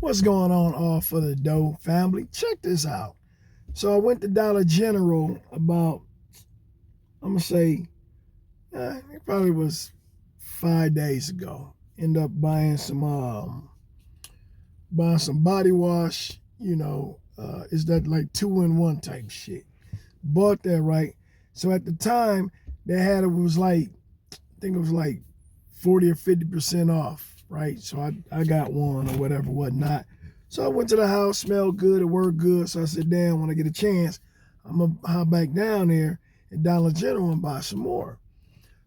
What's going on, Allforthadoe family? Check this out. So I went to Dollar General about, I'm going to say, it probably was 5 days ago. End up buying some body wash, is that like 2-in-1 type shit. Bought that, right? So at the time, they had, it was like, I think it was like 40 or 50% off, right? So I got one or whatever, whatnot. So I went to the house, smelled good, it worked good. So I said, damn, when I get a chance, I'm going to hop back down there at Dollar General and buy some more.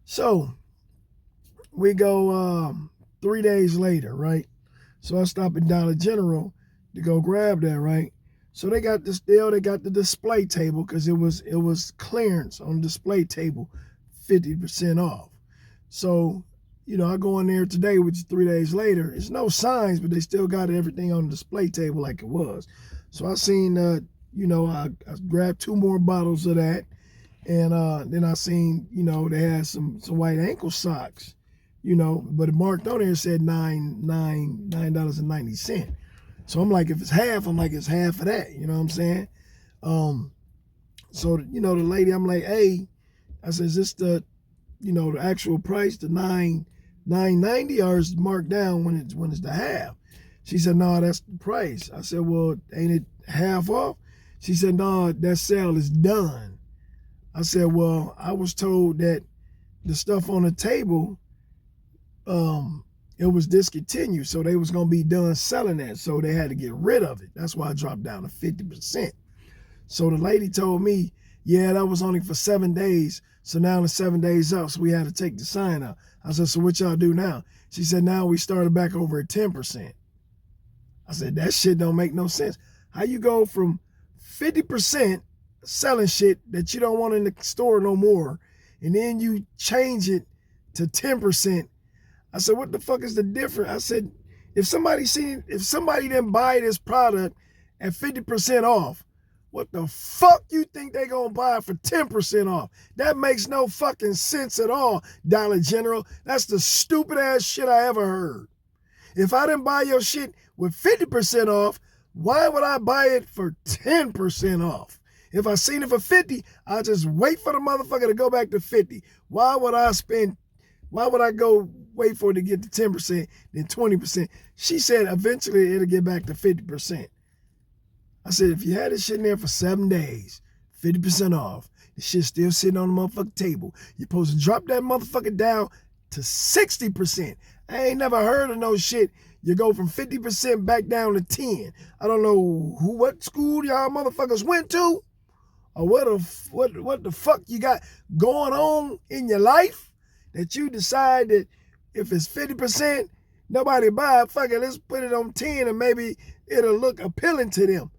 So we go 3 days later, right? So I stop at Dollar General to go grab that, right? So they got this deal, they got the display table because it was clearance on the display table, 50% off. So, I go in there today, which is 3 days later. It's no signs, but they still got everything on the display table like it was. So I seen, I grabbed 2 more bottles of that. And then I seen, they had some white ankle socks, but it marked on there, it said $9.90. So I'm like, if it's half, it's half of that. You know what I'm saying? So, the lady, I'm like, hey, I said, is this the actual price, the $9.90, or is it marked down when it's the half? She said, no, that's the price. I said, well, ain't it half off? She said, no, that sale is done. I said, well, I was told that the stuff on the table, it was discontinued, so they was gonna be done selling that, so they had to get rid of it. That's why I dropped down to 50%. So the lady told me, yeah, that was only for 7 days, so now the 7 days up, so we had to take the sign out. I said, so what y'all do now? She said, now we started back over at 10%. I said, that shit don't make no sense. How you go from 50% selling shit that you don't want in the store no more, and then you change it to 10%? I said, what the fuck is the difference? I said, if somebody didn't buy this product at 50% off, what the fuck you think they gonna buy for 10% off? That makes no fucking sense at all, Dollar General. That's the stupid ass shit I ever heard. If I didn't buy your shit with 50% off, why would I buy it for 10% off? If I seen it for 50, I'll just wait for the motherfucker to go back to 50. Why would I go wait for it to get to 10%, then 20%? She said eventually it'll get back to 50%. I said, if you had this shit in there for 7 days, 50% off, the shit's still sitting on the motherfucking table, you're supposed to drop that motherfucker down to 60%. I ain't never heard of no shit. You go from 50% back down to 10. I don't know what school y'all motherfuckers went to, or what the fuck you got going on in your life that you decide that if it's 50%, nobody buy it, fuck it, let's put it on 10 and maybe it'll look appealing to them.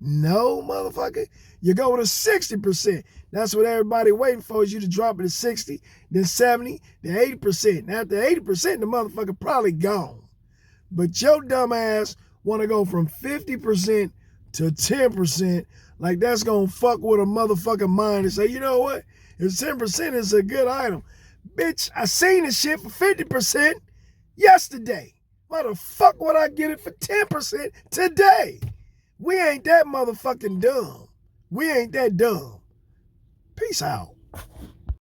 No, motherfucker. You go to 60%. That's what everybody waiting for, is you to drop it to 60, then 70, then 80%. And after 80%, the motherfucker probably gone. But your dumb ass want to go from 50% to 10%, like that's going to fuck with a motherfucking mind and say, you know what? If 10% is a good item. Bitch, I seen this shit for 50% yesterday. Why the fuck would I get it for 10% today? We ain't that motherfucking dumb. We ain't that dumb. Peace out.